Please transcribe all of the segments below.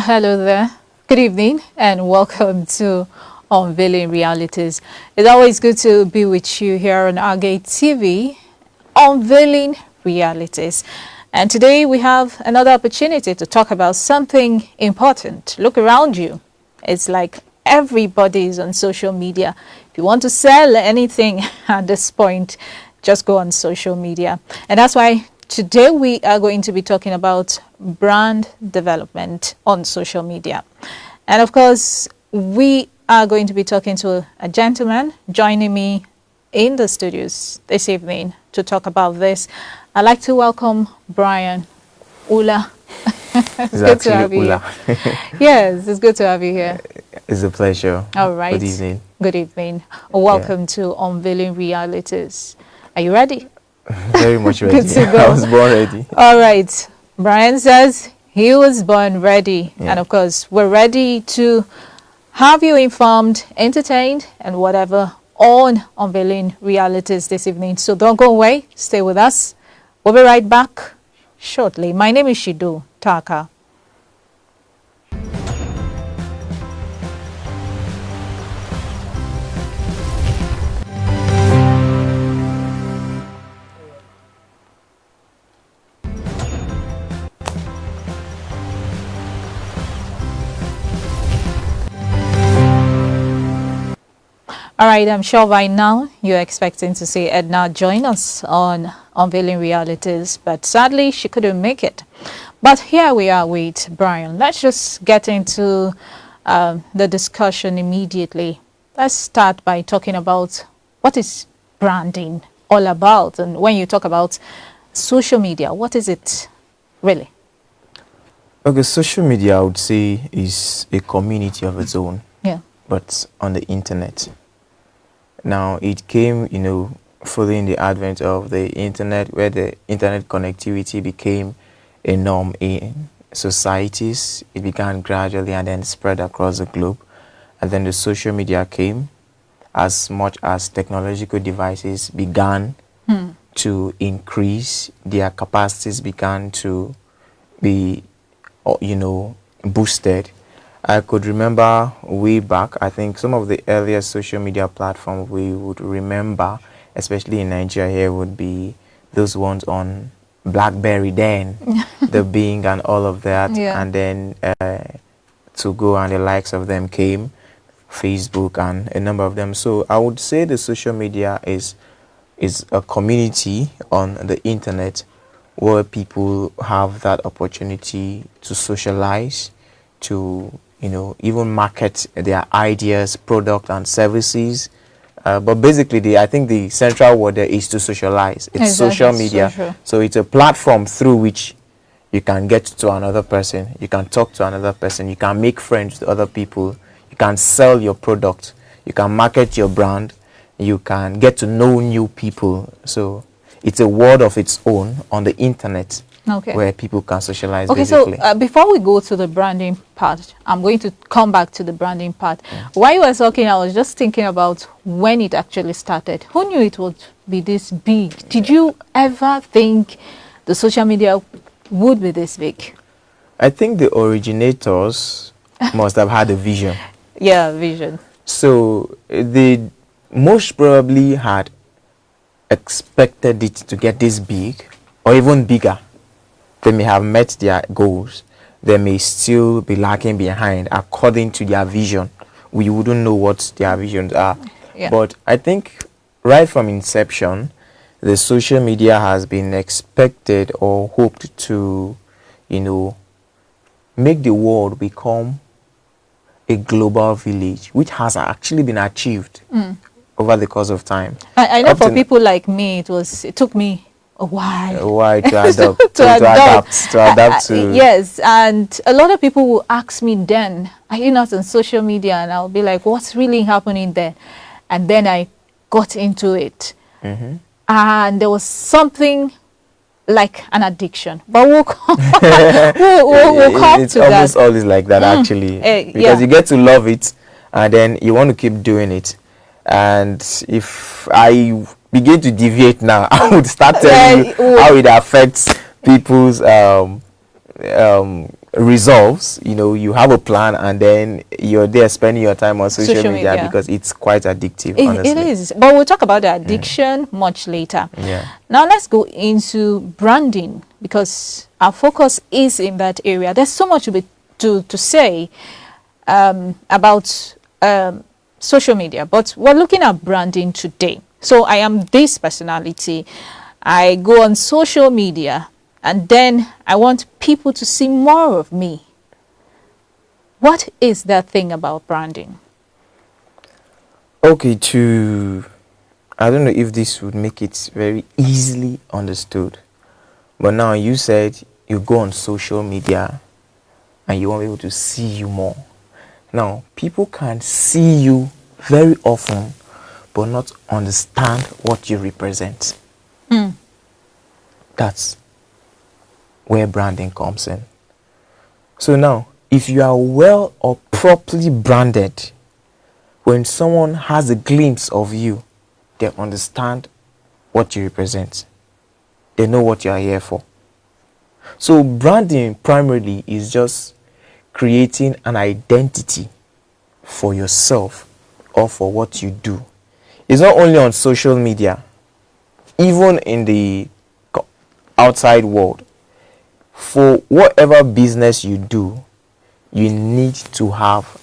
Hello there. Good evening and welcome to Unveiling Realities. It's always good to be with you here on Agate TV, Unveiling Realities. And today we have another opportunity to talk about something important. Look around you. It's like everybody is on social media. If you want to sell anything at this point, just go on social media. And that's why today we are going to be talking about brand development on social media. And of course, we are going to be talking to a gentleman joining me in the studios this evening to talk about this. I'd like to welcome Brian Ula. It's good to have you here. Yes, it's good to have you here. It's a pleasure. All right. Good evening. Good evening. Welcome to Unveiling Realities. Are you ready? Very much ready. Good to go. I was born ready. All right. Brian says he was born ready. Yeah. And of course, we're ready to have you informed, entertained, and whatever on Unveiling Realities this evening. So don't go away. Stay with us. We'll be right back shortly. My name is Shidu Taka. All right, I'm sure by now you're expecting to see Edna join us on Unveiling Realities, but sadly she couldn't make it. But here we are with Brian. Let's just get into the discussion immediately. Let's start by talking about what is branding all about. And when you talk about social media, what is it really? Okay, social media, I would say, is a community of its own. Yeah. But on the internet. Now, it came, following the advent of the internet, where the internet connectivity became a norm in societies. It began gradually and then spread across the globe. And then the social media came as much as technological devices began to increase, their capacities began to be, boosted. I could remember way back, I think some of the earliest social media platforms we would remember, especially in Nigeria here, would be those ones on BlackBerry then, the Bing and all of that. Yeah. And then to go and the likes of them came, Facebook and a number of them. So I would say the social media is a community on the internet where people have that opportunity to socialize, to even market their ideas, product and services. But basically, I think the central word there is to socialize. It's Exactly, social media. social. So it's a platform through which you can get to another person. You can talk to another person. You can make friends with other people. You can sell your product. You can market your brand. You can get to know new people. So it's a world of its own on the internet. Okay. Where people can socialize, Okay, basically. so before we go to the branding part, I'm going to come back to the branding part. While you were talking, I was just thinking about when it actually started. Who knew it would be this big? Did you ever think the social media would be this big? I think the originators must have had a vision. Yeah, vision. So they most probably had expected it to get this big or even bigger. They may have met their goals. They may still be lagging behind according to their vision. We wouldn't know what their visions are. Yeah. But I think right from inception, the social media has been expected or hoped to, make the world become a global village, which has actually been achieved over the course of time. I know Up for to people like me, it took me a while. Why to adopt? To adapt to. Yes, and a lot of people will ask me then, are you not on social media? And I'll be like, what's really happening there? And then I got into it. And there was something like an addiction. But we'll come, we'll come It's to almost that. always like that, actually. Because yeah. you get to love it, and then you want to keep doing it. And if I begin to deviate now, I would start telling you how it affects people's resolves, you have a plan, and then you're there spending your time on social media because it's quite addictive. Honestly, it is. But we'll talk about the addiction much later. Yeah. Now let's go into branding, because our focus is in that area. There's so much to say about social media, but we're looking at branding today. So I am this personality. I go on social media, and then I want people to see more of me. What is that thing about branding? Okay, I don't know if this would make it very easily understood, but now you said you go on social media and you want people to see you more. Now, people can see you very often, but not understand what you represent. That's where branding comes in. So now, if you are well or properly branded, when someone has a glimpse of you, they understand what you represent. They know what you are here for. So branding primarily is just creating an identity for yourself or for what you do. It's not only on social media, even in the outside world. For whatever business you do, you need to have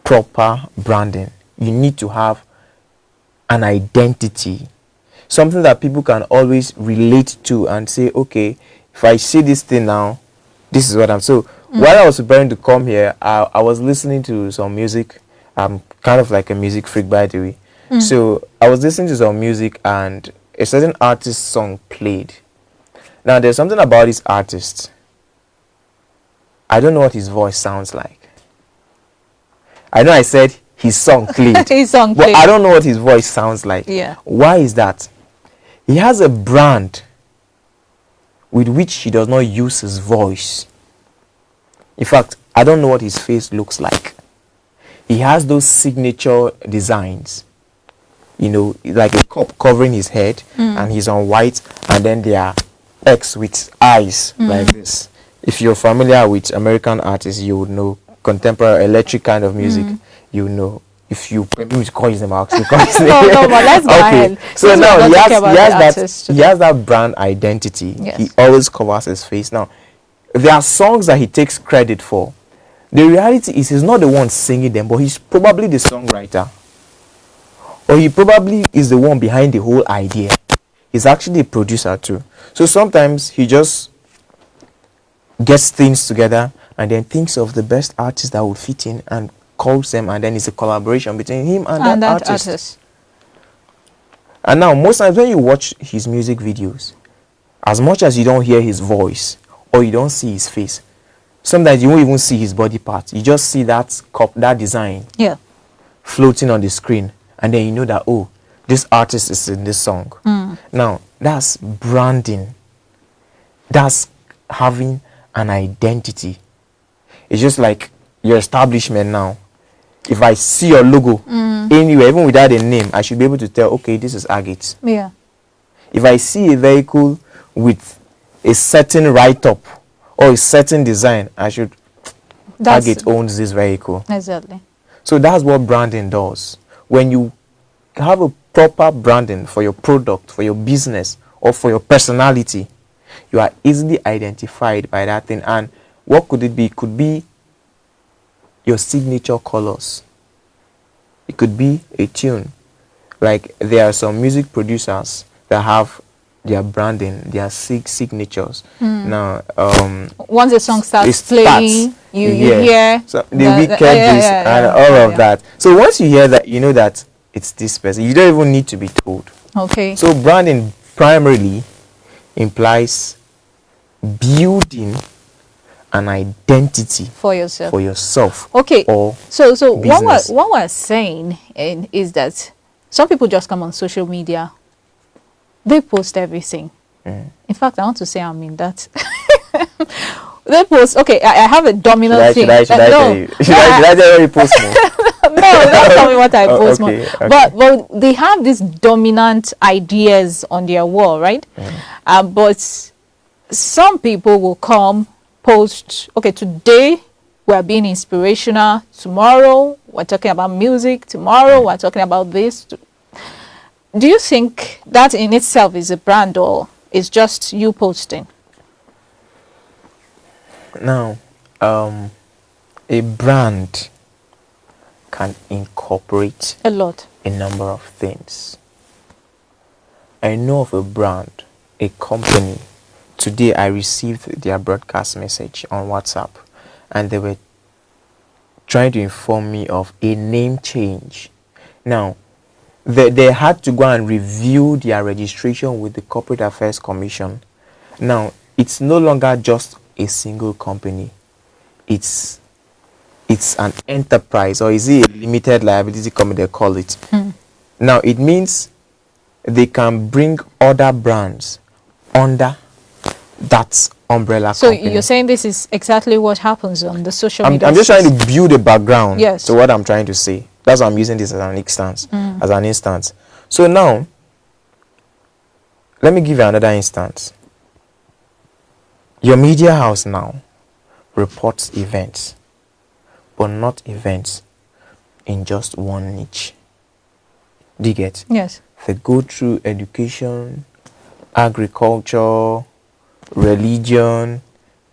proper branding. You need to have an identity, something that people can always relate to and say, okay, if I see this thing now, this is what I'm. So while I was preparing to come here, I was listening to some music. I'm kind of like a music freak, by the way. So I was listening to some music, and a certain artist's song played. Now there's something about this artist. I don't know what his voice sounds like. I know I said his song played. His song but played. I don't know what his voice sounds like. Yeah. Why is that? He has a brand with which he does not use his voice. In fact, I don't know what his face looks like. He has those signature designs, like a cup covering his head, and he's on white, and then there are X with eyes like this. If you're familiar with American artists, you would know. Contemporary electric kind of music, you know. If you permit me to call his name, I'll actually call his name. No, but let's go ahead. So now he has that brand identity. Yes. He always covers his face. Now, there are songs that he takes credit for. The reality is he's not the one singing them, but he's probably the songwriter. Or he probably is the one behind the whole idea. He's actually a producer too. So sometimes he just gets things together and then thinks of the best artists that would fit in and calls them, and then it's a collaboration between him and that artist. And now most times when you watch his music videos, as much as you don't hear his voice or you don't see his face, sometimes you won't even see his body part. You just see that design floating on the screen, and then you know that, oh, this artist is in this song. Now that's branding. That's having an identity. It's just like your establishment now. If I see your logo anywhere, even without a name, I should be able to tell, okay, this is Agate. Yeah. If I see a vehicle with a certain write-up or a certain design, I should, Agate owns this vehicle. Exactly. So that's what branding does. When you have a proper branding for your product, for your business, or for your personality, you are easily identified by that thing. And what could it be? It could be your signature colors. It could be a tune. Like there are some music producers that have their branding, their signatures. Now, once the song starts playing, you hear so the Wicked and all of that. So once you hear that, you know that it's this person. You don't even need to be told. Okay. So branding primarily implies building an identity for yourself. Okay. So what we're saying is that some people just come on social media, they post everything. In fact, I want to say I'm in that. They post. Okay, I have a dominant thing. Should I tell you post more? No, don't tell me what I post more. Okay. But they have these dominant ideas on their wall, right? But some people will come post, okay, today we're being inspirational, tomorrow we're talking about music, tomorrow we're talking about this. Do you think that in itself is a brand, or is just you posting? Now, a brand can incorporate A lot. a number of things. I know of a brand, a company. Today I received their broadcast message on WhatsApp, and they were trying to inform me of a name change. Now, they had to go and review their registration with the Corporate Affairs Commission. Now, it's no longer just a single company. It's an enterprise, or is it a limited liability company they call it? Now, it means they can bring other brands under that umbrella So company. you're saying this is exactly what happens on the social I'm media just trying space. to build a background Yes. to what I'm trying to say. That's why I'm using this as an instance. So now, let me give you another instance. Your media house now reports events, but not events in just one niche. Do you get? Yes. They go through education, agriculture, religion,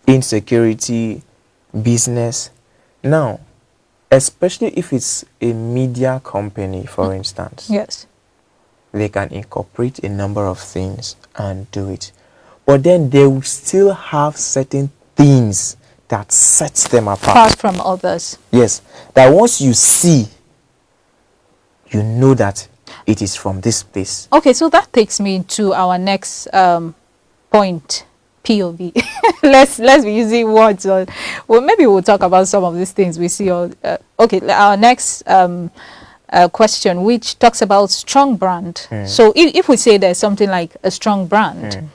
insecurity, business. Now, especially if it's a media company, for instance, Yes. they can incorporate a number of things and do it. But then they will still have certain things that sets them apart. Apart from others. Yes, that once you see, you know that it is from this place. Okay, so that takes me to our next point, POV. let's be using words. Well, maybe we'll talk about some of these things we see. Okay, our next question, which talks about strong brand. So if we say there's something like a strong brand,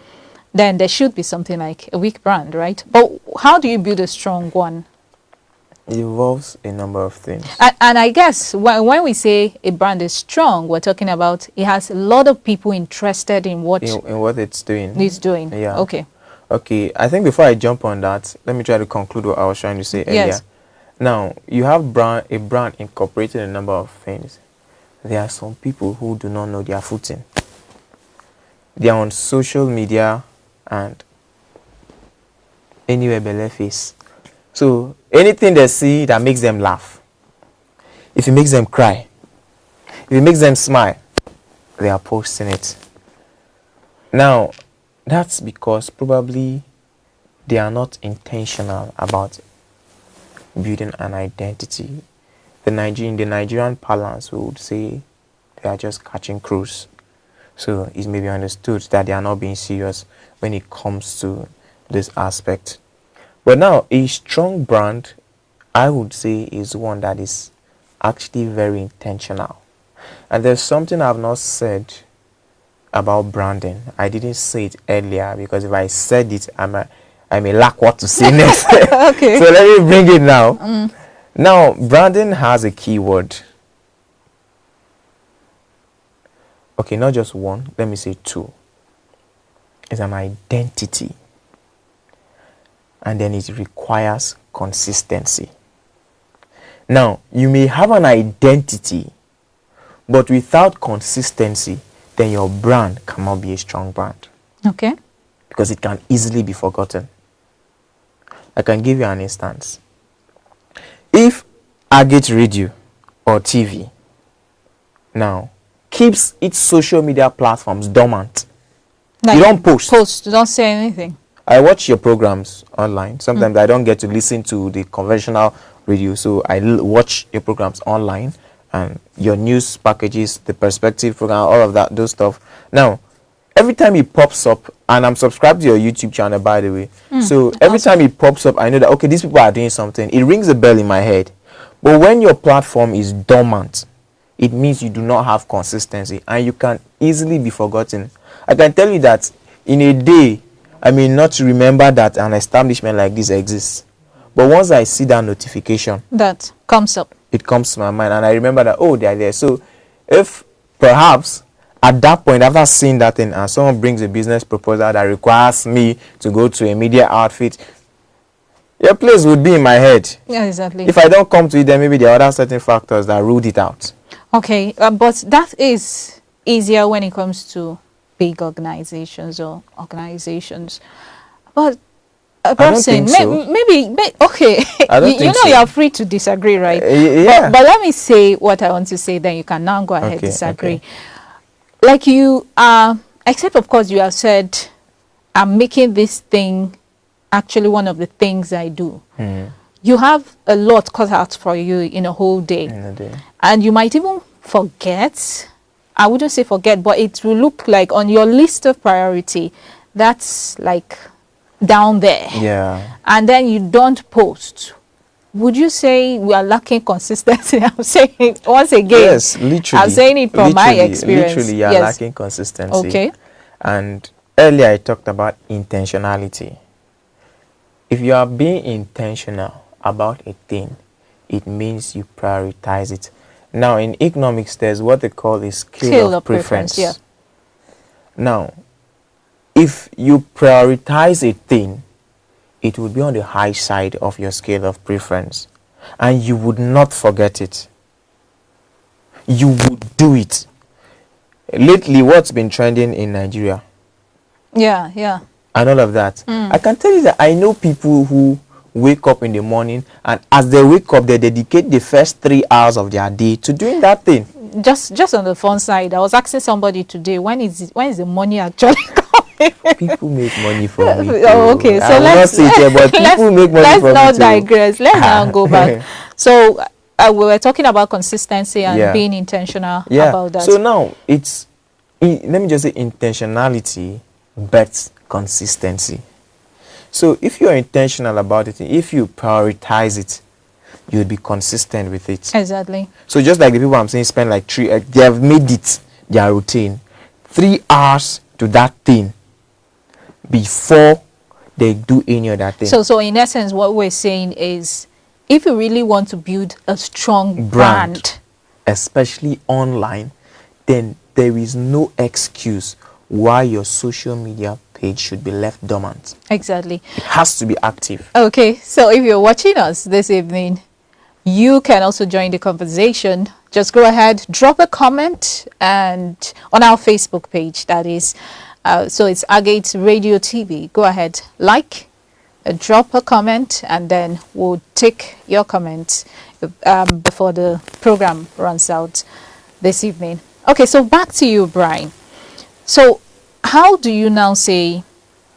then there should be something like a weak brand, right? But how do you build a strong one? It involves a number of things. And I guess when we say a brand is strong, we're talking about it has a lot of people interested in what it's doing. it's doing. Yeah. Okay. Okay, I think before I jump on that, let me try to conclude what I was trying to say earlier. Yes. Now, you have a brand incorporated a number of things. There are some people who do not know their footing. They are on social media and anywhere below face. So anything they see that makes them laugh, if it makes them cry, if it makes them smile, they are posting it. Now, that's because probably they are not intentional about building an identity. In the Nigerian parlance, we would say they are just catching cruise. So it may be understood that they are not being serious when it comes to this aspect. But now, a strong brand, I would say, is one that is actually very intentional. And there's something I've not said about branding. I didn't say it earlier because if I said it, I may lack what to say next. Okay. So let me bring it now. Now, branding has a keyword. Okay, not just one. Let me say two. It's an identity. And then it requires consistency. Now, you may have an identity, but without consistency, then your brand cannot be a strong brand. Okay. Because it can easily be forgotten. I can give you an instance. If Agate Radio or TV now keeps its social media platforms dormant, Like you don't post. You don't say anything. I watch your programs online. Sometimes I don't get to listen to the conventional radio, so I watch your programs online and your news packages, the perspective program, all of that, those stuff. Now, every time it pops up, and I'm subscribed to your YouTube channel, by the way. So every time it pops up, I know that, okay, these people are doing something. It rings a bell in my head. But when your platform is dormant, it means you do not have consistency and you can easily be forgotten. I can tell you that in a day, I may not remember that an establishment like this exists. But once I see that notification, That comes up. it comes to my mind and I remember that, oh, they are there. So if perhaps at that point, after seeing that thing, and someone brings a business proposal that requires me to go to a media outfit, Your place would be in my head. Yeah, exactly. If I don't come to it, then maybe there are other certain factors that ruled it out. Okay, but that is easier when it comes to big organizations or organizations. But a I don't person, think so. okay, I don't you think know so. you are free to disagree, right? Yeah. But let me say what I want to say, then you can now go ahead Okay, disagree. okay. Like you are, except of course you have said, I'm making this thing actually one of the things I do. You have a lot cut out for you in a whole day. In a day. And you might even forget. I wouldn't say forget, but it will look like on your list of priority, that's like down there. Yeah. And then you don't post. Would you say we are lacking consistency? I'm saying it once again. Yes, literally. I'm saying it from my Literally, experience. literally, you're Yes. lacking consistency. Okay. And earlier I talked about intentionality. If you are being intentional about a thing, it means you prioritize it. Now, in economics, there's what they call a scale of preference. Yeah. Now, if you prioritize a thing, it would be on the high side of your scale of preference, and you would not forget it. You would do it. Lately, what's been trending in Nigeria? Yeah, yeah. And all of that. I can tell you that I know people who wake up in the morning, and as they wake up, they dedicate the first 3 hours of their day to doing that thing. Just on the fun side, I was asking somebody today, when is the money actually coming? People make money from it. Oh, okay. So I will not let's say it here, but people make money let's from it. not too. digress. Let's now go back. So we were talking about consistency and Yeah. being intentional Yeah. about that. So now let me just say intentionality bets consistency. So if you're intentional about it, if you prioritize it, you'll be consistent with it. Exactly. So just like the people I'm saying spend like they have made it their routine, 3 hours to that thing before they do any other thing. So in essence, what we're saying is, if you really want to build a strong brand, especially online, then there is no excuse why your social media page should be left dormant. Exactly. It has to be active. Okay, so if you're watching us this evening, you can also join the conversation. Just go ahead, drop a comment, and on our Facebook page, that is, so it's Agate Radio TV. Go ahead, like, drop a comment, and then we'll take your comments before the program runs out this evening. Okay, so back to you, Brian. So how do you now say,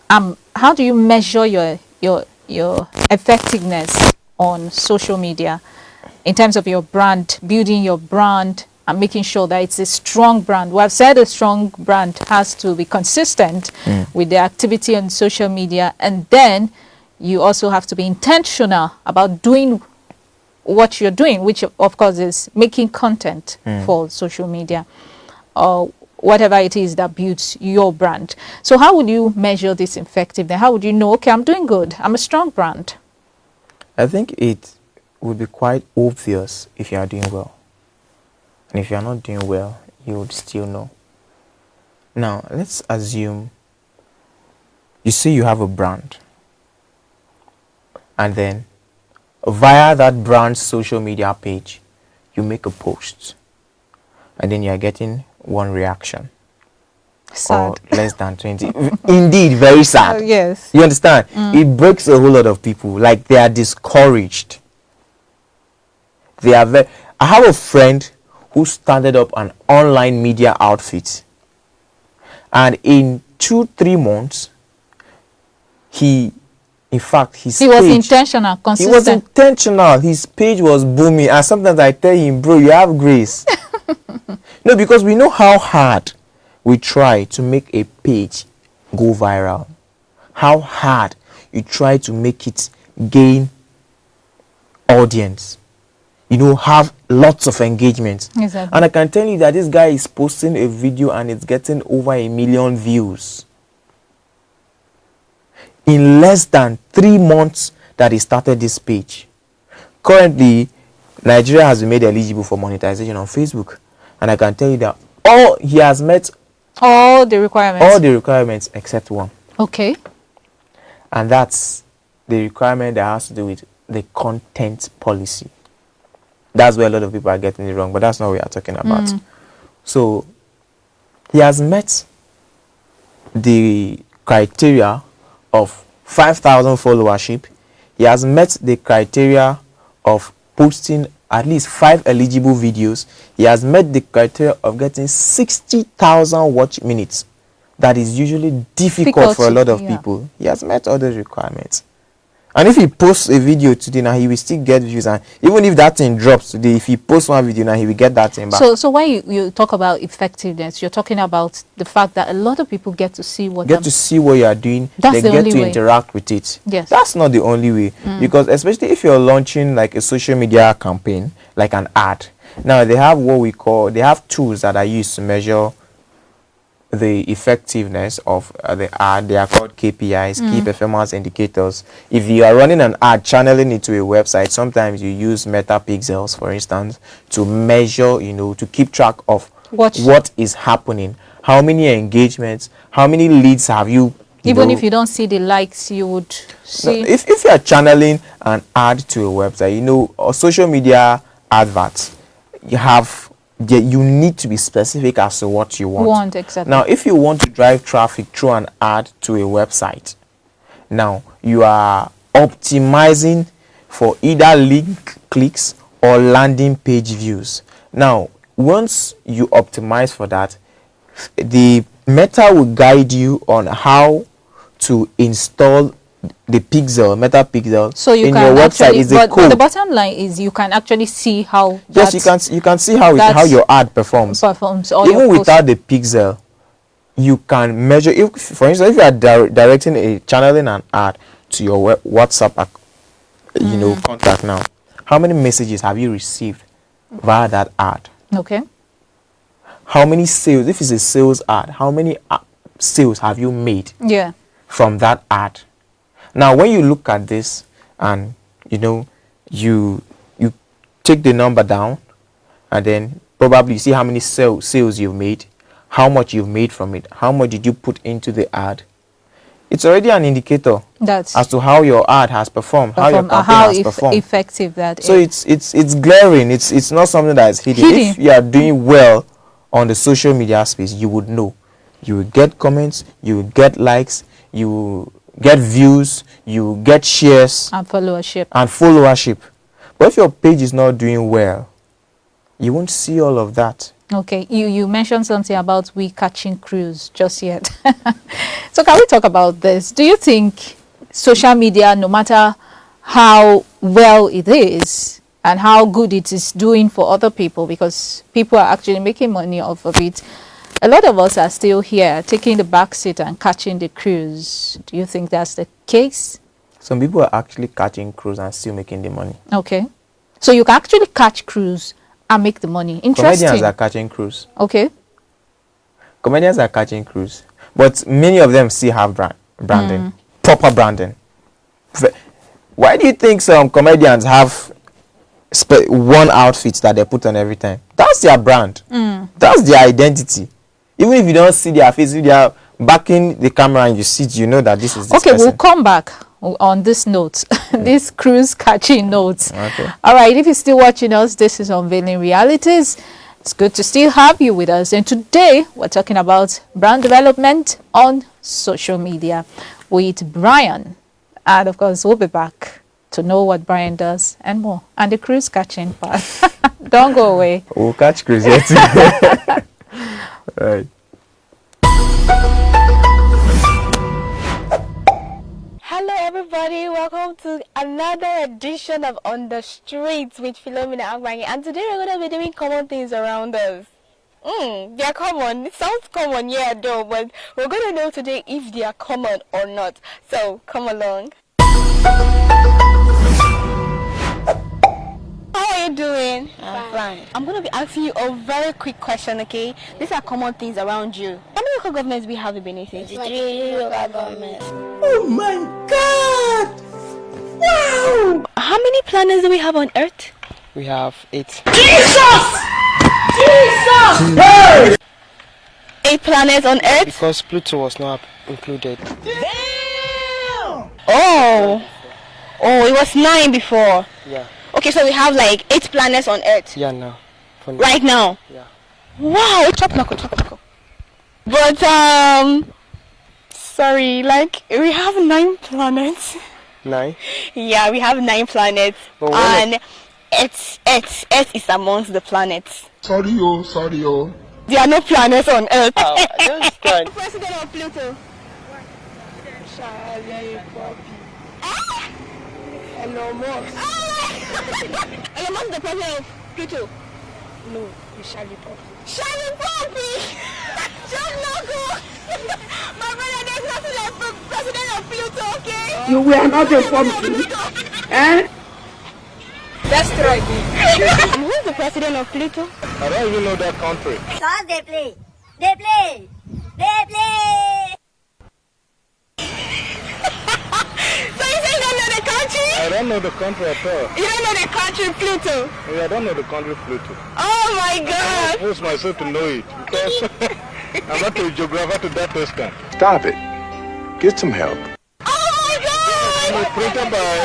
how do you measure your effectiveness on social media in terms of your brand, building your brand and making sure that it's a strong brand? We have said a strong brand has to be consistent with the activity on social media, and then you also have to be intentional about doing what you're doing, which of course is making content for social media or whatever it is that builds your brand. So how would you measure this effectiveness? How would you know, okay, I'm doing good, I'm a strong brand? I think it would be quite obvious if you are doing well. And if you are not doing well, you would still know. Now, let's assume you see you have a brand. And then via that brand's social media page, you make a post. And then you are getting one reaction. Sad. Or less than 20. Indeed, very sad. Yes. You understand? It breaks a whole lot of people. Like, they are discouraged. They are very... I have a friend who started up an online media outfit. And in 2-3 months, in fact, his He was page, intentional, consistent. he was intentional. His page was booming. And sometimes I tell him, bro, you have grace. No, because we know how hard we try to make a page go viral. How hard you try to make it gain audience. You know, have lots of engagement. Exactly. And I can tell you that this guy is posting a video and it's getting over 1 million views. In less than 3 months that he started this page. Currently, Nigeria has been made eligible for monetization on Facebook. And I can tell you that he has met all the requirements. All the requirements except one. Okay. And that's the requirement that has to do with the content policy. That's where a lot of people are getting it wrong, but that's not what we are talking about. So he has met the criteria of 5,000 followership. He has met the criteria of posting at least 5 eligible videos. He has met the criteria of getting 60,000 watch minutes. That is usually difficult for a lot of people. He has met all those requirements. And if he posts a video today now, he will still get views. And even if that thing drops today, if he posts one video now, he will get that thing back. So when you talk about effectiveness, you're talking about the fact that a lot of people get to see what you are doing. They get to interact with it. Yes. That's not the only way. Because especially if you're launching like a social media campaign, like an ad. Now they have they have tools that are used to measure the effectiveness of the ad. They are called KPIs, key performance indicators. If you are running an ad, channeling it to a website, sometimes you use metapixels, for instance, to measure, to keep track of what is happening, how many engagements, how many leads have you. Even if you don't see the likes, you would see. No, if you are channeling an ad to a website, or social media adverts, you need to be specific as to what you want. Exactly. Now, if you want to drive traffic through an ad to a website, now you are optimizing for either link clicks or landing page views. Now, once you optimize for that, the Meta will guide you on how to install the metapixel so you in can your website. Is a code. But the bottom line is you can actually see how. Yes, you can see how your ad performs. Even without the pixel, you can measure. If, for instance, if you are directing channeling an ad to your WhatsApp, contact now, how many messages have you received via that ad? Okay. How many sales? If it's a sales ad, how many sales have you made? Yeah. From that ad. Now, when you look at this and, you take the number down and then probably you see how many sales you've made, how much you've made from it, how much did you put into the ad. It's already an indicator as to how your ad has performed, how your campaign has performed. Effective that so is. It's glaring. It's not something that is hidden. If you are doing well on the social media space, you would know. You will get comments, you will get likes, you get views, you get shares and followership. But if your page is not doing well, you won't see all of that. Okay, you mentioned something about we catching crews just yet. So can we talk about this? Do you think social media, no matter how well it is and how good it is doing for other people, because people are actually making money off of it, a lot of us are still here taking the back seat and catching the cruise. Do you think that's the case? Some people are actually catching cruise and still making the money. Okay. So you can actually catch cruise and make the money. Interesting. Comedians are catching cruise. Okay. Comedians are catching cruise. But many of them still have branding. Proper branding. Why do you think some comedians have one outfit that they put on every time? That's their brand. That's their identity. Even if you don't see their face, if they are backing the camera and you see it, you know that this is this person. We'll come back on this note, this cruise catching note. Okay. All right, if you're still watching us, this is Unveiling Realities. It's good to still have you with us. And today, we're talking about brand development on social media with Brian. And of course, we'll be back to know what Brian does and more. And the cruise catching part. Don't go away. We'll catch cruise yet. Right. Hello everybody, welcome to another edition of On the Streets with Philomena Agbanyi, and today we're going to be doing common things around us. They are common. It sounds common, yeah, though, but we're going to know today if they are common or not. So come along. How are you doing? I'm fine. I'm going to be asking you a very quick question, okay? These are common things around you. How many local governments we have in Benin State? 3 local governments. Oh my God! Wow! How many planets do we have on Earth? We have 8. Jesus! Jesus! Hey! 8 planets on Earth? Because Pluto was not included. Damn! Oh! Oh, it was 9 before. Yeah. Okay, so we have like 8 planets on Earth. Yeah, now. Right now. Yeah. Wow. Chop knuckle. But sorry, like we have 9 planets. 9? Yeah, we have 9 planets, But and Earth is amongst the planets. Sorry, oh. There are no planets on Earth. I don't understand. President of Pluto. Elon Musk. Elon Musk, the president of Pluto. No, it's Charlie Pop. Charlie Poppy! Chop knuckle! My brother, there's nothing like president of Pluto, okay? You were not informed. Eh? That's right. Who's the president of Pluto? I don't even know that country. Songs they play. They play. They play. So you say you don't know the country? I don't know the country at all. You don't know the country Pluto? Yeah, I don't know the country Pluto. Oh my God! I force myself to know it because I'm not a geographer to that extent. Stop it. Get some help. Oh my God! I'm a printer by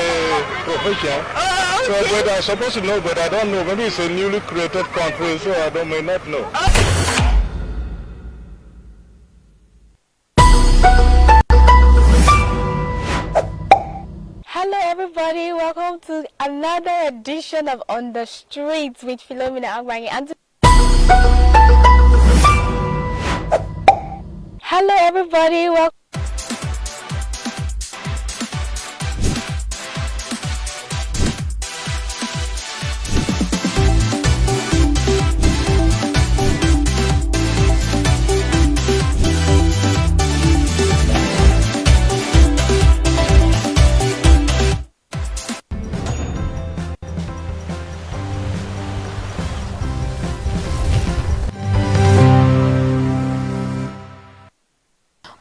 profession. Oh, So, okay. but I'm supposed to know, but I don't know. Maybe it's a newly created country, so I may not know. Hello everybody, welcome to another edition of On the Streets with Philomena Agbanyi. And hello everybody, welcome.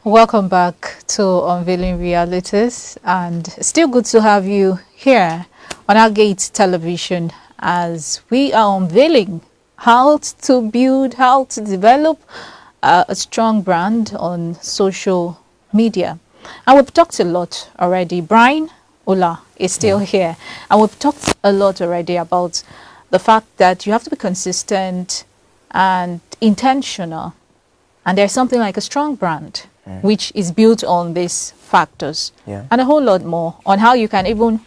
Welcome back to Unveiling Realities, and still good to have you here on our Gate Television as we are unveiling how to build, how to develop a strong brand on social media. And we've talked a lot already. Brian Ola is still here, and we've talked a lot already about the fact that you have to be consistent and intentional, and there's something like a strong brand which is built on these factors, and a whole lot more on how you can even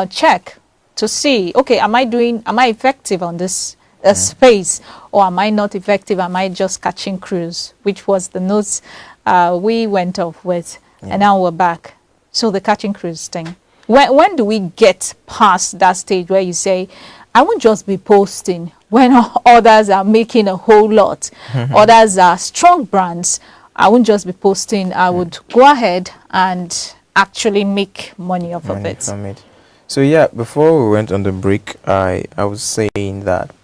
check to see, okay, am I effective on this space, or am I not effective? Am I just catching cruise, which was the notes we went off with, and now we're back. So the catching cruise thing, when do we get past that stage where you say, I won't just be posting when others are making a whole lot, others are strong brands, I won't just be posting, I would go ahead and actually make money off of it. From it. So yeah, before we went on the break, I was saying that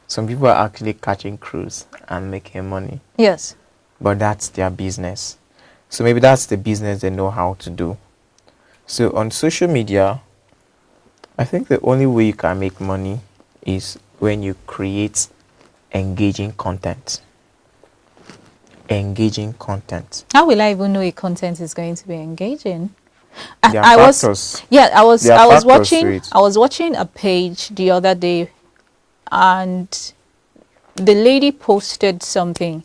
some people are actually catching cruise and making money. Yes. But that's their business. So maybe that's the business they know how to do. So on social media, I think the only way you can make money is when you create engaging content. Engaging content. How will I even know a content is going to be engaging? There are I factors. was watching a page the other day, and the lady posted something.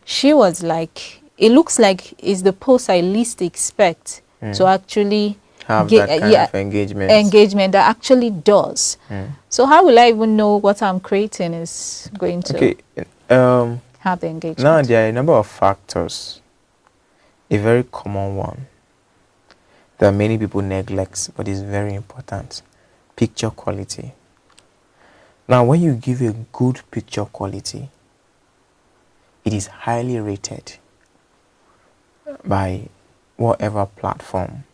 She was like, it looks like it's the post I least expect to actually have that kind of engagement that actually does. So how will I even know what I'm creating is going to have the engagement? Now there are a number of factors. A very common one that many people neglect, but is very important: picture quality. Now when you give a good picture quality, it is highly rated by whatever platform.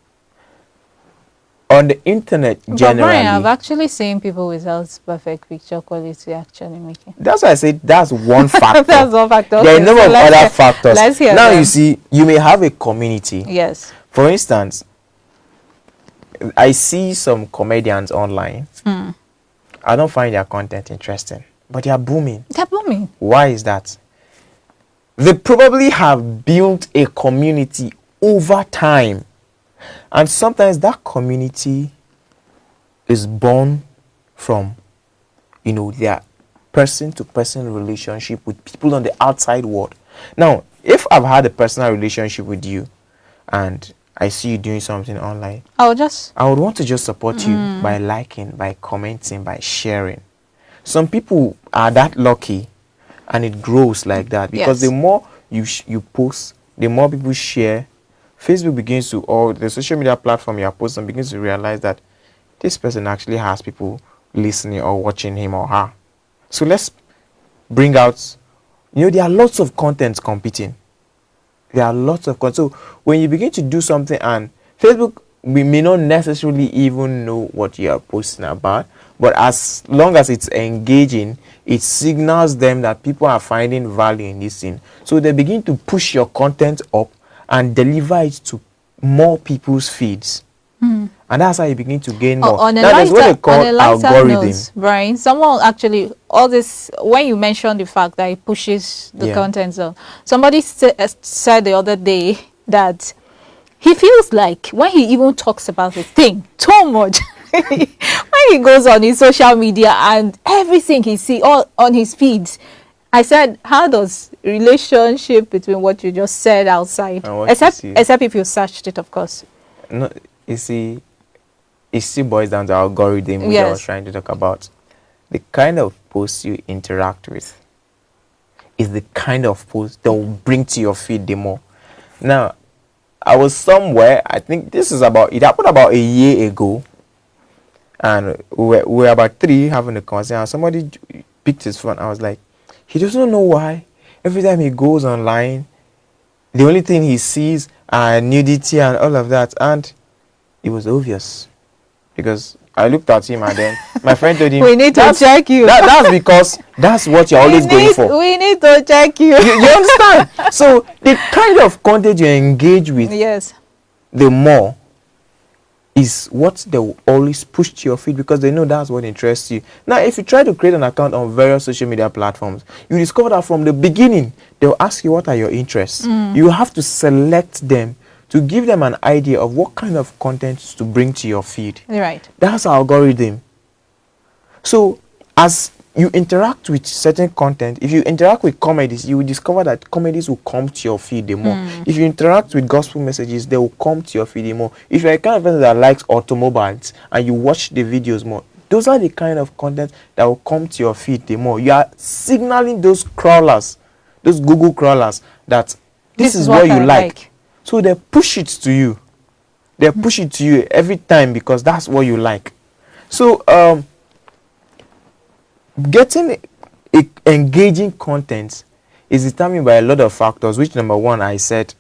On the internet, generally, but Brian, I've actually seen people without perfect picture quality actually making. That's why I said that's one factor. That's one factor. There are a number of other factors. Let's hear now them. you see, you may have a community. Yes. For instance, I see some comedians online. I don't find their content interesting, but they are booming. They're booming. Why is that? They probably have built a community over time. And sometimes that community is born from, their person to person relationship with people on the outside world. Now, if I've had a personal relationship with you and I see you doing something online, I would want to just support you by liking, by commenting, by sharing. Some people are that lucky and it grows like that because the more you post, the more people share. Facebook begins to, or the social media platform you are posting begins to realize that this person actually has people listening or watching him or her. So let's bring out, there are lots of contents competing. There are lots of content. So when you begin to do something and Facebook, we may not necessarily even know what you are posting about, but as long as it's engaging, it signals them that people are finding value in this thing. So they begin to push your content up and deliver it to more people's feeds. And that's how you begin to gain more. That's what they call algorithm. Brian, someone actually, all this, when you mentioned the fact that it pushes the content on, somebody said the other day that he feels like when he even talks about the thing too much, when he goes on his social media and everything he sees all on his feeds, I said, how does relationship between what you just said outside, except if you searched it, of course. No, you see, it still boils down to algorithm, which I was trying to talk about. The kind of posts you interact with is the kind of post that will bring to your feed the more. Now, I was somewhere, I think it happened about a year ago, and we were about 3 having a conversation, and somebody picked his phone. I was like, he doesn't know why every time he goes online, the only thing he sees are nudity and all of that. And it was obvious because I looked at him and then my friend told him, we need to check you. That's because that's what you're always going for. We need to check you. You understand? So the kind of content you engage with, the more is what they will always push to your feed because they know that's what interests you. Now, if you try to create an account on various social media platforms, you discover that from the beginning, they'll ask you what are your interests. You have to select them to give them an idea of what kind of content to bring to your feed. Right. That's our algorithm. So, as you interact with certain content, if you interact with comedies, you will discover that comedies will come to your feed the more. If you interact with gospel messages, they will come to your feed the more. If you're a kind of person that likes automobiles and you watch the videos more, those are the kind of content that will come to your feed the more. You are signaling those crawlers, those Google crawlers, that this is what you like. So they push it to you. They push it to you every time because that's what you like. So getting engaging content is determined by a lot of factors, which number one, I said,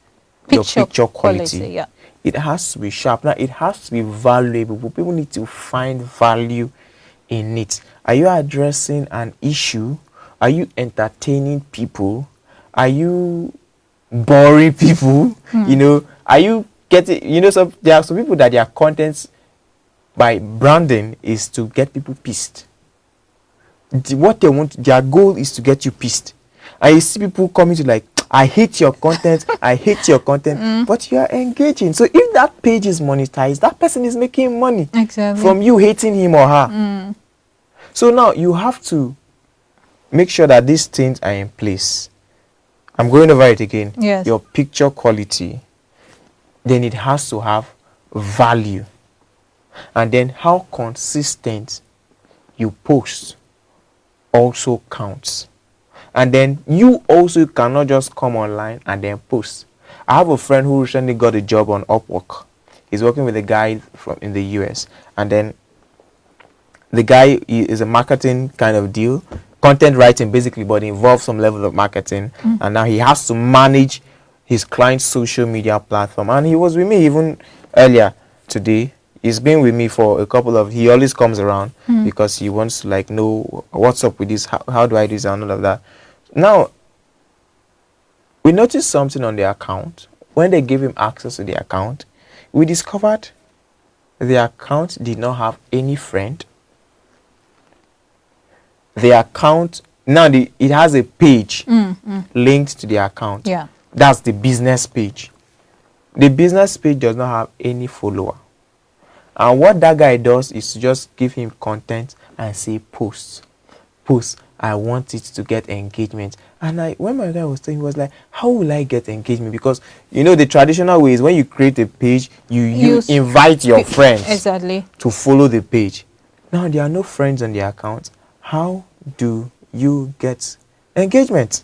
your picture quality. It has to be sharp. Now, it has to be valuable. People need to find value in it. Are you addressing an issue? Are you entertaining people? Are you boring people? Are you getting, so there are some people that their contents by branding is to get people pissed. What they want, their goal is to get you pissed. And you see people coming to like, I hate your content, I hate your content, but you are engaging. So if that page is monetized, that person is making money from you hating him or her. So now you have to make sure that these things are in place. I'm going over it again. Your picture quality, then it has to have value. And then how consistent you post also counts. And then you also cannot just come online and then post. I have a friend who recently got a job on Upwork. He's working with a guy from in the US, and then the guy is a marketing kind of deal, content writing basically, but it involves some level of marketing. And now he has to manage his client's social media platform. And he was with me even earlier today. He's been with me for a couple of, he always comes around because he wants to like know what's up with this, how do I do this and all of that. Now, we noticed something on the account. When they gave him access to the account, we discovered the account did not have any friend. The account, now it has a page linked to the account. That's the business page. The business page does not have any follower. And what that guy does is to just give him content and say post. I want it to get engagement. And when my guy was telling me, he was like, how will I get engagement? Because the traditional way is when you create a page, you invite your friends exactly to follow the page. Now there are no friends on the account. How do you get engagement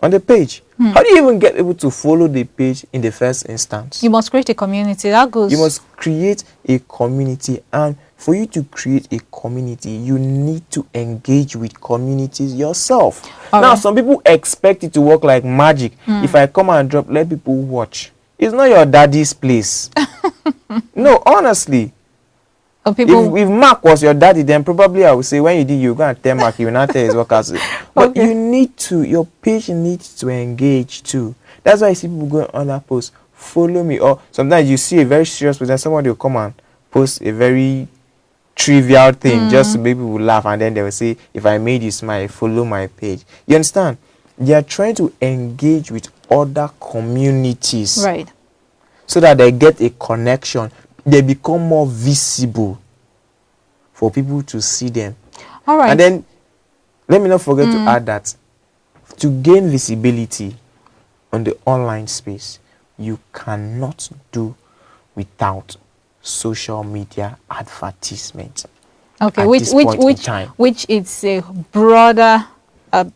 on the page? How do you even get able to follow the page in the first instance? You must create a community. That goes. You must create a community, and for you to create a community, you need to engage with communities yourself. Now, some people expect it to work like magic. If I come and drop, let people watch. It's not your daddy's place. No, honestly. If Mark was your daddy, then probably I would say when you did, you're going to tell Mark, you will not tell his workers. But your page needs to engage too. That's why I see people going on that post, follow me. Or sometimes you see a very serious post and somebody will come and post a very trivial thing just to make people laugh, and then they will say, if I made you smile, follow my page. You understand? They are trying to engage with other communities. Right. So that they get a connection. They become more visible for people to see them. All right. And then, let me not forget to add that to gain visibility on the online space, you cannot do without social media advertisement. Okay, which is a broader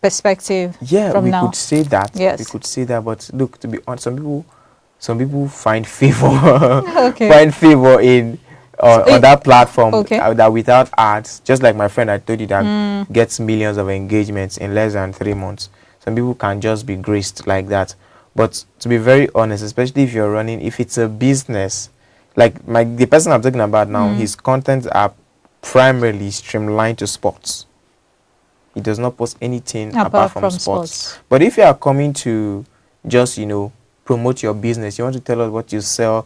perspective. Yeah, from we now. could say that. Yes. We could say that, but look, to be honest, some people find favor Okay. find favor in on that platform that without ads, just like my friend I told you that gets millions of engagements in less than 3 months. Some people can just be graced like that. But to be very honest, especially if you're running, if it's a business, like the person I'm talking about now, his contents are primarily streamlined to sports. He does not post anything apart from sports. But if you are coming to just promote your business, you want to tell us what you sell,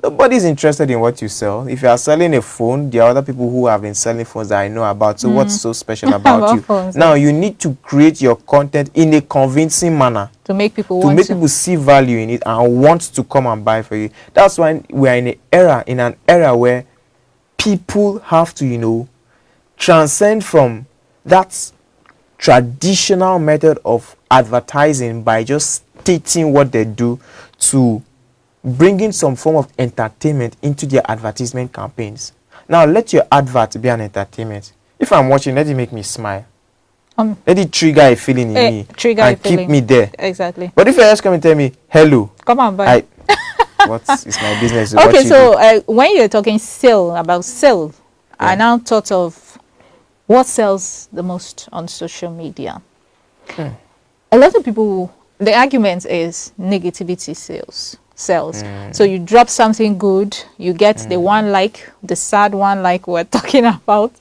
nobody's interested in what you sell. If you are selling a phone, there are other people who have been selling phones that I know about. So what's so special about you? Phones, now you need to create your content in a convincing manner to make people people see value in it and want to come and buy for you. That's why we are in an era where people have to transcend from that traditional method of advertising by just stating what they do to bringing some form of entertainment into their advertisement campaigns. Now let your advert be an entertainment. If I'm watching, let it make me smile. Let it trigger a feeling in me and keep me there. Exactly. But if you just come and tell me, hello, come on, buy. What is my business? Okay, so when you're talking about sale, I now thought of what sells the most on social media. A lot of people, the argument is negativity sells. So you drop something good, you get the one like, the sad one like we're talking about,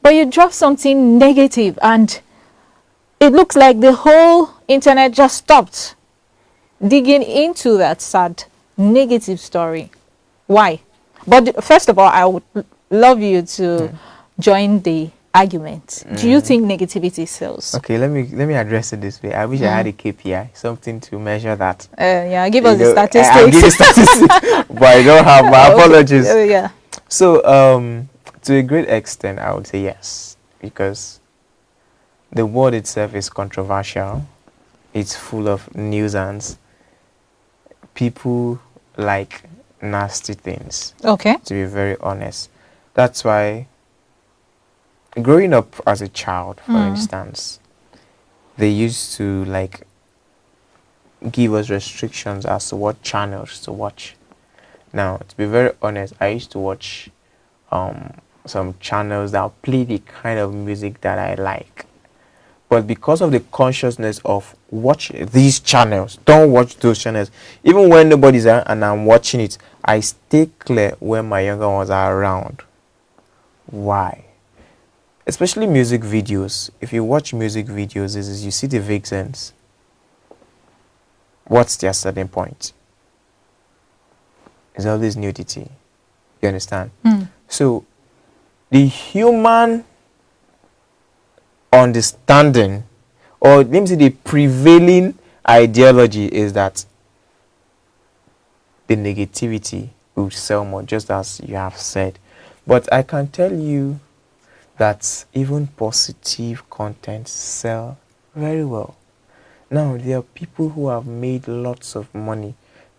but you drop something negative and it looks like the whole internet just stopped digging into that sad negative story. Why? But first of all, I would love you to join the argument. Do you think negativity sells? Okay, let me address it this way. I wish I had a KPI, something to measure that. Give us the statistics. I'll give you statistics, but I don't have. My apologies. Yeah. So, to a great extent, I would say yes, because the word itself is controversial. It's full of nuisance. People like nasty things. Okay. To be very honest, that's why. Growing up as a child, for instance, they used to give us restrictions as to what channels to watch. Now, to be very honest, I used to watch some channels that play the kind of music that I like. But because of the consciousness of watch these channels, don't watch those channels. Even when nobody's around and I'm watching it, I stay clear when my younger ones are around. Why? Especially music videos. If you watch music videos, you see the vixens. What's their starting point? It's always nudity. You understand? So, the human understanding, or let me say the prevailing ideology is that the negativity will sell more, just as you have said. But I can tell you that even positive content sell very well. Now, there are people who have made lots of money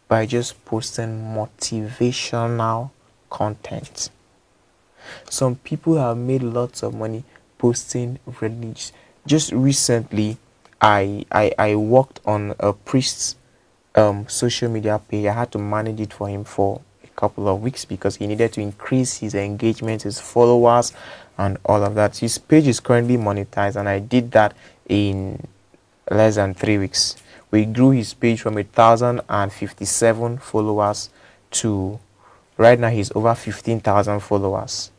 by just posting motivational content. Some people have made lots of money posting religious. Just recently, I worked on a priest's social media page. I had to manage it for him for a couple of weeks because he needed to increase his engagement, his followers, and all of that. His page is currently monetized, and I did that in less than 3 weeks. We grew his page from 1,057 followers to right now he's over 15,000 followers.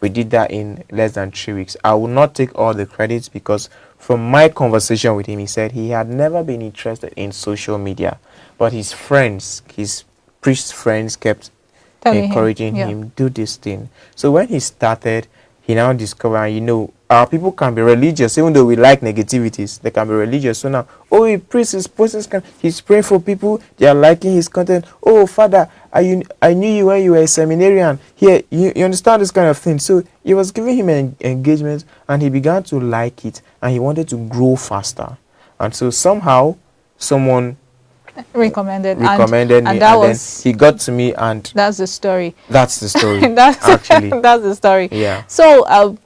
We did that in less than 3 weeks. I will not take all the credits because from my conversation with him, he said he had never been interested in social media, but his friends, his priest friends, kept encouraging him, do this thing. So when he started, he now discovered, our people can be religious, even though we like negativities. They can be religious. So now, a priest is posting, he's praying for people, they are liking his content. Oh, Father, I knew you when you were a seminarian. Here, you understand this kind of thing. So he was giving him an engagement, and he began to like it, and he wanted to grow faster. And so somehow, someone recommended me, and that was, then he got to me, and that's the story. That's the story. Actually, that's the story. Yeah. So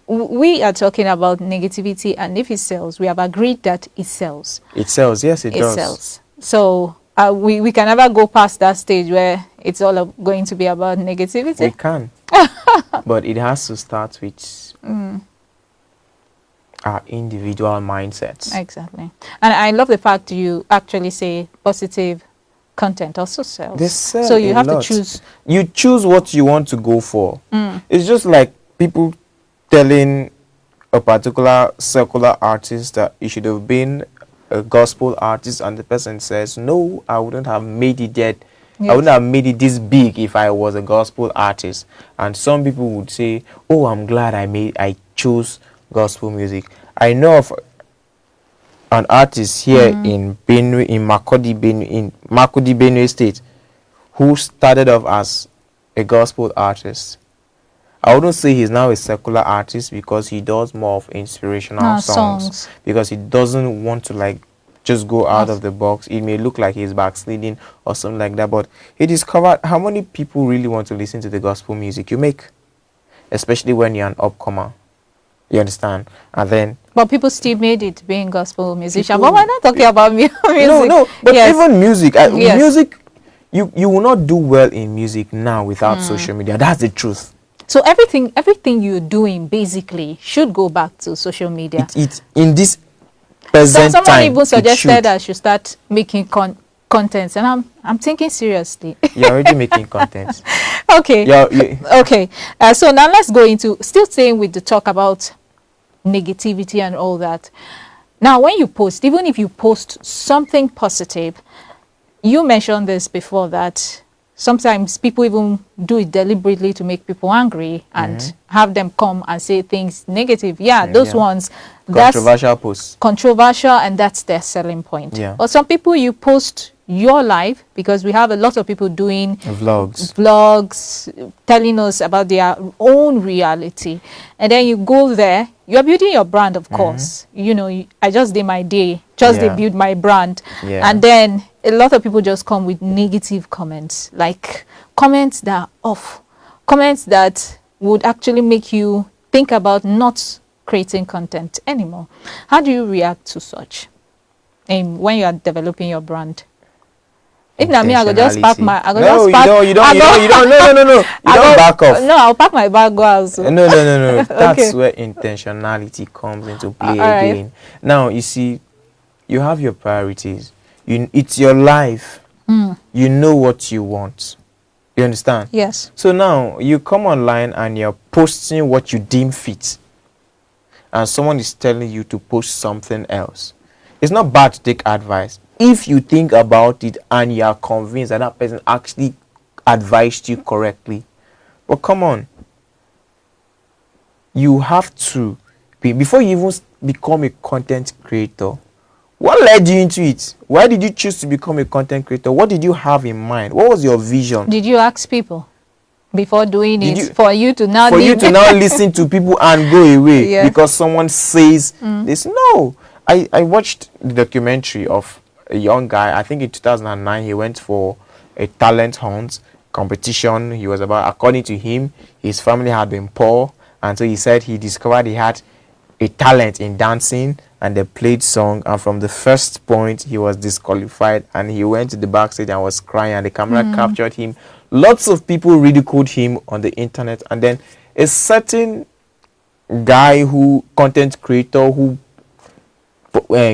we are talking about negativity, and if it sells, we have agreed that it sells. It sells, yes, it does. It sells. So we can never go past that stage where it's all going to be about negativity. We can, but it has to start with our individual mindsets. Exactly. And I love the fact you actually say positive content also sells. They sell so you have lot. to choose. You choose what you want to go for. It's just like people telling a particular secular artist that you should have been a gospel artist, and the person says, no, I wouldn't have made it yet. Yes. I wouldn't have made it this big if I was a gospel artist. And some people would say, oh, I'm glad I chose gospel music. I know of an artist here in Benue, in Makodi, Benue State, who started off as a gospel artist. I wouldn't say he's now a secular artist because he does more of inspirational songs because he doesn't want to just go out of the box. It may look like he's backsliding or something like that, but he discovered how many people really want to listen to the gospel music you make, especially when you're an upcomer. You understand? And then, but people still made it being gospel musician. But we're not talking about music. No. But even music, music, you will not do well in music now without social media. That's the truth. So everything you're doing basically should go back to social media. It in this present someone time. Even suggested I should start making content, and I'm thinking seriously. You're already making content. Okay. Okay. So now let's go into still staying with the talk about negativity and all that. Now, when you post, even if you post something positive, you mentioned this before that sometimes people even do it deliberately to make people angry and have them come and say things negative. Those ones, controversial posts. Controversial, and that's their selling point. Yeah. But some people, you post your life, because we have a lot of people doing vlogs, telling us about their own reality, and then you go there, you're building your brand, of course. I just did my day, they build my brand, and then a lot of people just come with negative comments, like comments that are off, comments that would actually make you think about not creating content anymore. How do you react to such when you are developing your brand? If not me, I go just pack my. You don't back off. No, I'll pack my bag, go out. No. That's where intentionality comes into play again. Right. Now, you see, you have your priorities. It's your life. You know what you want. You understand? Yes. So now, you come online and you're posting what you deem fit. And someone is telling you to post something else. It's not bad to take advice if you think about it and you are convinced that that person actually advised you correctly. But come on, you have to before you even become a content creator, What led you into it? Why did you choose to become a content creator? What did you have in mind? What was your vision? Did you ask people before doing Did it you, for you to now for you leave? to now listen to people and go away Yeah. because someone says this? No. I watched the documentary of a young guy. I think in 2009 he went for a talent hunt competition. He was about, according to him, his family had been poor, and so he said he discovered he had a talent in dancing, and they played song, and from the first point he was disqualified, and he went to the backstage and was crying, and the camera captured him. Lots of people ridiculed him on the internet, and then a certain guy who content creator who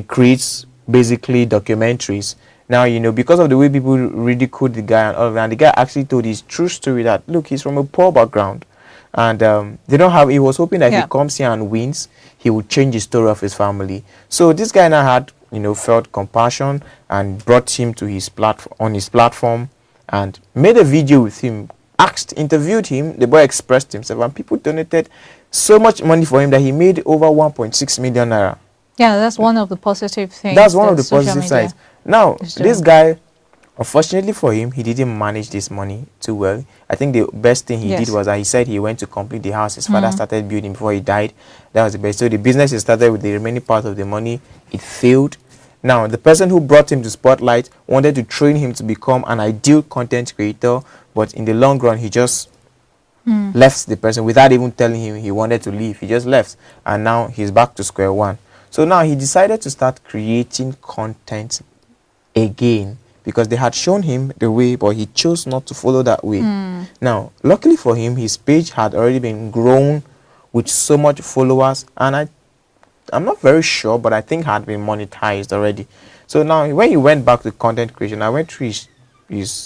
creates basically documentaries. Now, you know, because of the way people ridiculed the guy and all of that, and the guy actually told his true story that, look, he's from a poor background, and they don't have, he was hoping that if he comes here and wins, he would change the story of his family. So this guy now had, you know, felt compassion and brought him to his on his platform and made a video with him, interviewed him. The boy expressed himself, and people donated so much money for him that he made over 1.6 million naira. Yeah, that's one of the positive things. That's one of the positive sides. Now, this guy, unfortunately for him, he didn't manage this money too well. I think the best thing he did was that he said he went to complete the house his father started building before he died. That was the best. So the business he started with the remaining part of the money, it failed. Now, the person who brought him to Spotlight wanted to train him to become an ideal content creator, but in the long run, he just left the person without even telling him he wanted to leave. He just left, and now he's back to square one. So now he decided to start creating content again because they had shown him the way, but he chose not to follow that way. Now, luckily for him, his page had already been grown with so much followers, and I'm not very sure, but I think had been monetized already. So now when he went back to content creation, I went through his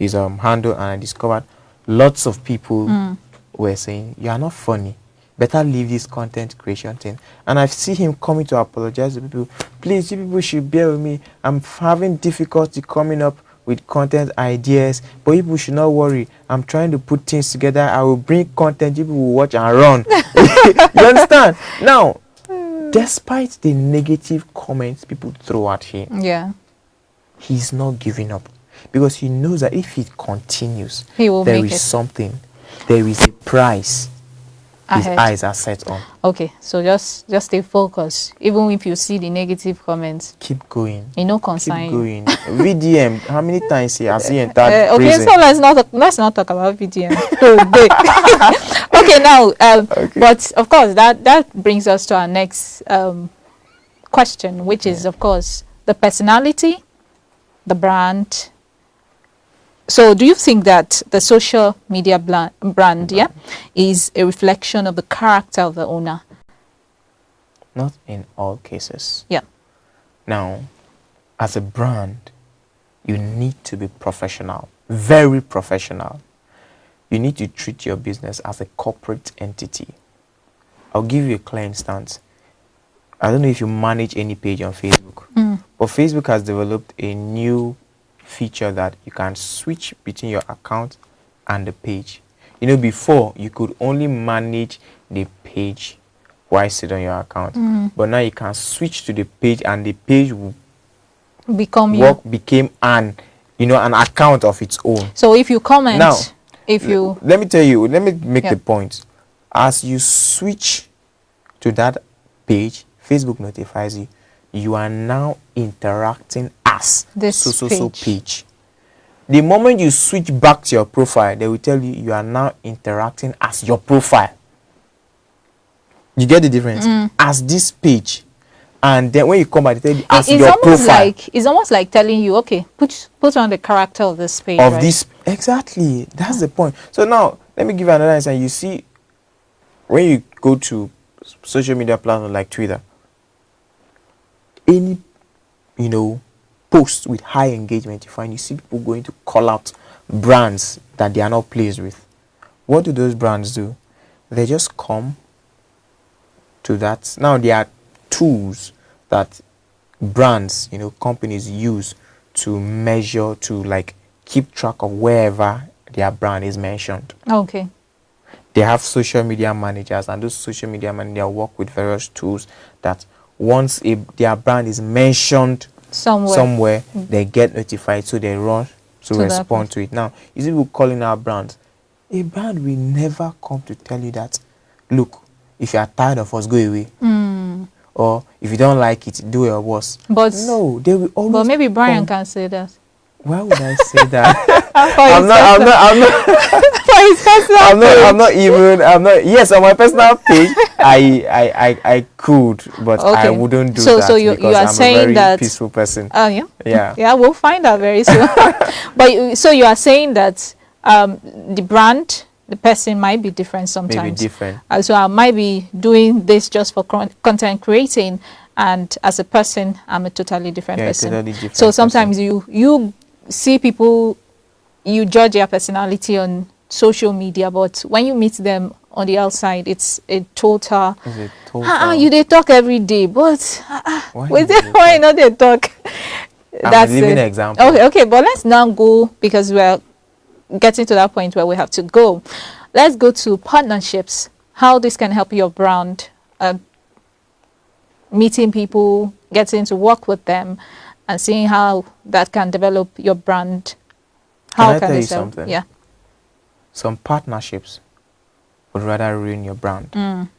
handle, and I discovered lots of people were saying, you are not funny, better leave this content creation thing. And I see him coming to apologize to people. Please, you people should bear with me. I'm having difficulty coming up with content ideas, but you people should not worry. I'm trying to put things together. I will bring content, you people will watch and run. You understand? Now, despite the negative comments people throw at him, he's not giving up, because he knows that if he continues, there is something, there is a price his eyes are set on. Okay, so just stay focused. Even if you see the negative comments, keep going. You know, concern. Keep going. VDM. How many times he has he entered okay, prison? so let's not talk about VDM. Okay, now, but of course that brings us to our next question, which is of course the personality, the brand. So do you think that the social media brand is a reflection of the character of the owner? Not in all cases. Yeah. Now, as a brand, you need to be professional, very professional. You need to treat your business as a corporate entity. I'll give you a clear instance. I don't know if you manage any page on Facebook, but Facebook has developed a new feature that you can switch between your account and the page. You know, before you could only manage the page while sit on your account, but now you can switch to the page, and the page will became an account of its own. So if you comment, now, let me tell you, let me make the point. As you switch to that page, Facebook notifies you. You are now interacting as this so page. The moment you switch back to your profile, they will tell you you are now interacting as your profile. You get the difference? As this page. And then when you come back, they tell you as your profile. It's almost like telling you, okay, put on the character of this page. Exactly. That's the point. So now, let me give you another instance. You see, when you go to social media platforms like Twitter, any post with high engagement, you see people going to call out brands that they are not pleased with. What do those brands do? They just come to that. Now there are tools that brands, companies use to measure, to keep track of wherever their brand is mentioned. Okay. They have social media managers, and those social media managers work with various tools that once their brand is mentioned somewhere, they get notified, so they run to respond to it. Now, you see people calling our brands. A brand will never come to tell you that, look, if you are tired of us, go away. Or if you don't like it, do your worst. But no, they will always. But maybe Brian can say that. Why would I say that? I'm not. Yes, on my personal page, I could, but I wouldn't do that. So you are I'm saying a very that peaceful person. Yeah, we'll find out very soon. But so you are saying that the brand, the person might be different sometimes. Maybe different. So I might be doing this just for content creating, and as a person, I'm a totally different person. Totally different so sometimes you see people, you judge their personality on social media, but when you meet them on the outside, it's a total. You they talk every day, but why not they talk? That's a living example. Okay, but let's now go, because we're getting to that point where we have to go. Let's go to partnerships. How this can help your brand, meeting people, getting to work with them, and seeing how that can develop your brand. How can I tell you something? Yeah. Some partnerships would rather ruin your brand.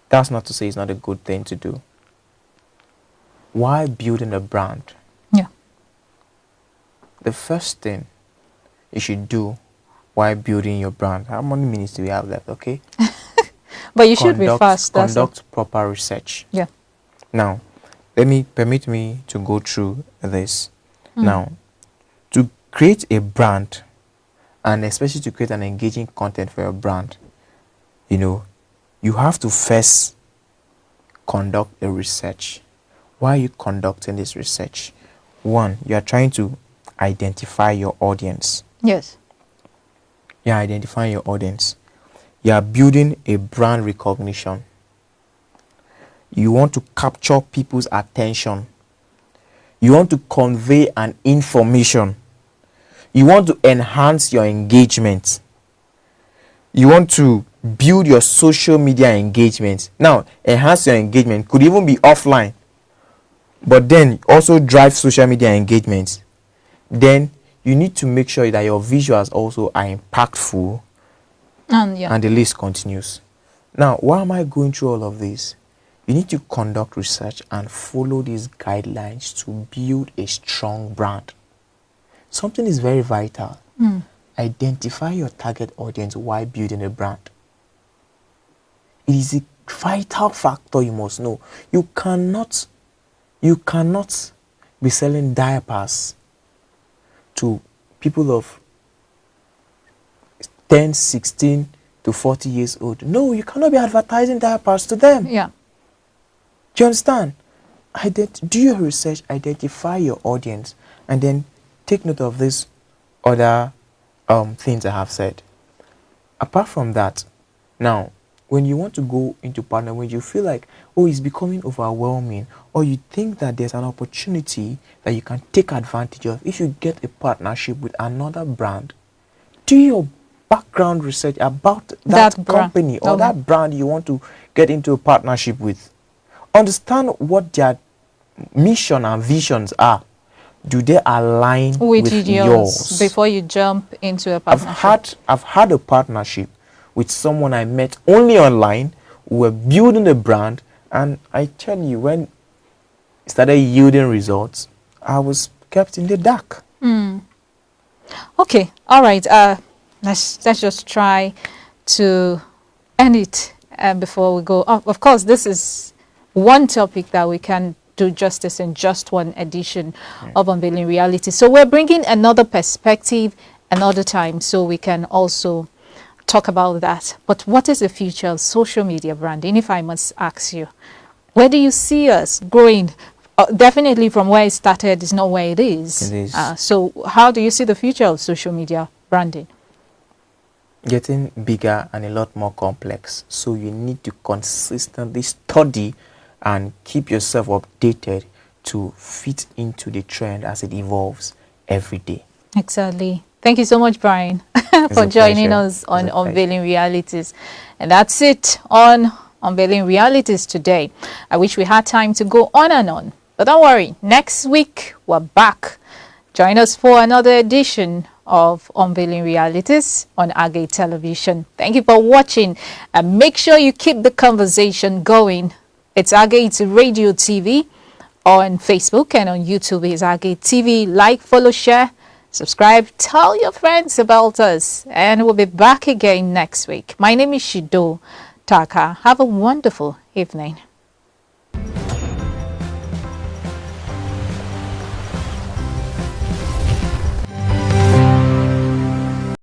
That's not to say it's not a good thing to do. Why building a brand? Yeah. The first thing you should do while building your brand. How many minutes do we have left? Okay. But you should be fast. Conduct proper research. Yeah. Now, permit me to go through this. Now, to create a brand, and especially to create an engaging content for your brand, you have to first conduct a research. Why are you conducting this research? One, you are trying to identify your audience. Yes. You are identifying your audience. You are building a brand recognition. You want to capture people's attention. You want to convey an information. You want to enhance your engagement. You want to build your social media engagement. Now, enhance your engagement could even be offline, but then also drive social media engagement. Then you need to make sure that your visuals also are impactful, and the list continues. Now, why am I going through all of this? You need to conduct research and follow these guidelines to build a strong brand. Something is very vital. Identify your target audience while building a brand. It is a vital factor you must know. You cannot be selling diapers to people of 10, 16 to 40 years old. No, you cannot be advertising diapers to them. Yeah. Do you understand? Do your research, identify your audience, and then take note of these other things I have said. Apart from that, now, when you want to go into partner, when you feel like, it's becoming overwhelming, or you think that there's an opportunity that you can take advantage of, if you get a partnership with another brand, do your background research about that company or that brand you want to get into a partnership with. Understand what their mission and visions are. Do they align with yours before you jump into a partnership? I've had a partnership with someone I met only online. We were building a brand, and I tell you, when it started yielding results, I was kept in the dark. Okay, all right. Let's just try to end it before we go. Of course, this is one topic that we can do justice in just one edition of Unveiling Reality. So we're bringing another perspective another time, so we can also talk about that. But what is the future of social media branding? If I must ask you, where do you see us growing? Definitely from where it started is not where it is. It is. So how do you see the future of social media branding? Getting bigger and a lot more complex. So you need to consistently study and keep yourself updated to fit into the trend as it evolves every day. Exactly. Thank you so much, Brian, for joining us on Unveiling Realities. And that's it on Unveiling Realities today. I wish we had time to go on and on. But don't worry, next week we're back. Join us for another edition of Unveiling Realities on Agate Television. Thank you for watching, and make sure you keep the conversation going. It's Agate Radio TV on Facebook, and on YouTube is Agate TV. Like, follow, share, subscribe, tell your friends about us, and we'll be back again next week. My name is Shido Taka. Have a wonderful evening.